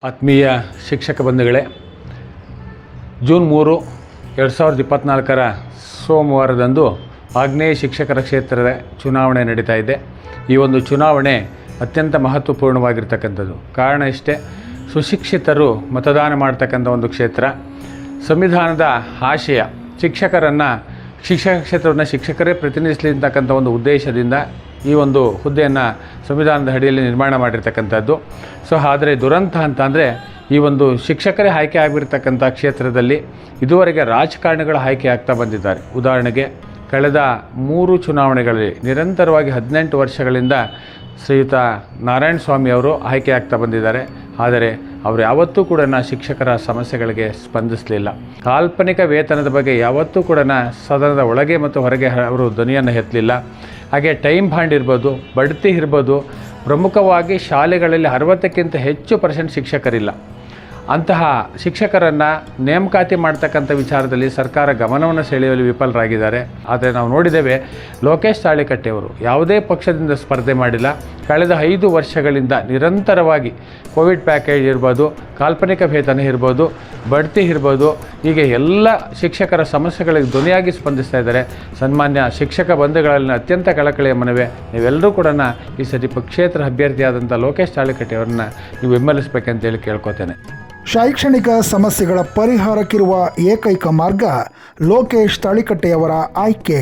ಆತ್ಮೀಯ ಶಿಕ್ಷಕ ಬಂಧುಗಳೇ, ಜೂನ್ 3, 2024 ಸೋಮವಾರದಂದು ಆಗ್ನೇಯ ಶಿಕ್ಷಕರ ಕ್ಷೇತ್ರದ ಚುನಾವಣೆ ನಡೀತಾ ಇದೆ. ಈ ಒಂದು ಚುನಾವಣೆ ಅತ್ಯಂತ ಮಹತ್ವಪೂರ್ಣವಾಗಿರ್ತಕ್ಕಂಥದ್ದು. ಕಾರಣ ಇಷ್ಟೇ, ಸುಶಿಕ್ಷಿತರು ಮತದಾನ ಮಾಡ್ತಕ್ಕಂಥ ಒಂದು ಕ್ಷೇತ್ರ. ಸಂವಿಧಾನದ ಆಶಯ ಶಿಕ್ಷಕ ಕ್ಷೇತ್ರವನ್ನು ಶಿಕ್ಷಕರೇ ಪ್ರತಿನಿಧಿಸಲಿ ಅಂತಕ್ಕಂಥ ಒಂದು ಉದ್ದೇಶದಿಂದ ಈ ಒಂದು ಹುದ್ದೆಯನ್ನು ಸಂವಿಧಾನದ ಅಡಿಯಲ್ಲಿ ನಿರ್ಮಾಣ ಮಾಡಿರ್ತಕ್ಕಂಥದ್ದು. ಆದರೆ ದುರಂತ ಅಂತಂದರೆ ಈ ಒಂದು ಶಿಕ್ಷಕರೇ ಆಯ್ಕೆ ಆಗಿರ್ತಕ್ಕಂಥ ಕ್ಷೇತ್ರದಲ್ಲಿ ಇದುವರೆಗೆ ರಾಜಕಾರಣಿಗಳು ಆಯ್ಕೆ ಆಗ್ತಾ ಬಂದಿದ್ದಾರೆ. ಉದಾಹರಣೆಗೆ ಕಳೆದ 3 ಚುನಾವಣೆಗಳಲ್ಲಿ ನಿರಂತರವಾಗಿ 18 ವರ್ಷಗಳಿಂದ ಶ್ರೀಯುತ ನಾರಾಯಣ ಸ್ವಾಮಿ ಅವರು ಆಯ್ಕೆ ಆಗ್ತಾ ಬಂದಿದ್ದಾರೆ. ಆದರೆ ಅವರು ಯಾವತ್ತೂ ಕೂಡ ಶಿಕ್ಷಕರ ಸಮಸ್ಯೆಗಳಿಗೆ ಸ್ಪಂದಿಸಲಿಲ್ಲ. ಕಾಲ್ಪನಿಕ ವೇತನದ ಬಗ್ಗೆ ಯಾವತ್ತೂ ಕೂಡ ಸದನದ ಒಳಗೆ ಮತ್ತು ಹೊರಗೆ ಅವರು ಧ್ವನಿಯನ್ನು ಎತ್ತಲಿಲ್ಲ. ಹಾಗೆ ಟೈಮ್ ಬಾಂಡ್ ಇರ್ಬೋದು, ಬಡ್ತಿ ಇರ್ಬೋದು. ಪ್ರಮುಖವಾಗಿ ಶಾಲೆಗಳಲ್ಲಿ 60ಕ್ಕಿಂತ ಹೆಚ್ಚು % ಶಿಕ್ಷಕರಿಲ್ಲ. ಅಂತಹ ಶಿಕ್ಷಕರನ್ನು ನೇಮಕಾತಿ ಮಾಡ್ತಕ್ಕಂಥ ವಿಚಾರದಲ್ಲಿ ಸರ್ಕಾರ ಗಮನವನ್ನು ಸೆಳೆಯುವಲ್ಲಿ ವಿಫಲರಾಗಿದ್ದಾರೆ. ಆದರೆ ನಾವು ನೋಡಿದ್ದೇವೆ, ಲೋಕೇಶ್ ತಾಳಿಕಟ್ಟೆಯವರು ಯಾವುದೇ ಪಕ್ಷದಿಂದ ಸ್ಪರ್ಧೆ ಮಾಡಿಲ್ಲ. ಕಳೆದ 5 ವರ್ಷಗಳಿಂದ ನಿರಂತರವಾಗಿ ಕೋವಿಡ್ ಪ್ಯಾಕೇಜ್ ಇರ್ಬೋದು, ಕಾಲ್ಪನಿಕ ವೇತನ ಇರ್ಬೋದು, ಬಡ್ತಿ ಇರ್ಬೋದು, ಹೀಗೆ ಎಲ್ಲ ಶಿಕ್ಷಕರ ಸಮಸ್ಯೆಗಳಿಗೆ ಧ್ವನಿಯಾಗಿ ಸ್ಪಂದಿಸ್ತಾ ಇದ್ದಾರೆ. ಸನ್ಮಾನ್ಯ ಶಿಕ್ಷಕ ಬಂಧುಗಳಲ್ಲಿ ಅತ್ಯಂತ ಕಳಕಳಿಯ ಮನವಿ, ನೀವೆಲ್ಲರೂ ಕೂಡ ಈ ಸರಿ ಕ್ಷೇತ್ರ ಅಭ್ಯರ್ಥಿಯಾದಂಥ ಲೋಕೇಶ್ ತಾಳಿಕಟ್ಟೆಯವರನ್ನ ನೀವು ಬೆಂಬಲಿಸಬೇಕಂತೇಳಿ ಕೇಳ್ಕೊತೇನೆ. ಶೈಕ್ಷಣಿಕ ಸಮಸ್ಯೆಗಳ ಪರಿಹಾರಕ್ಕಿರುವ ಏಕೈಕ ಮಾರ್ಗ ಲೋಕೇಶ್ ತಾಳಿಕಟ್ಟೆಯವರ ಆಯ್ಕೆ.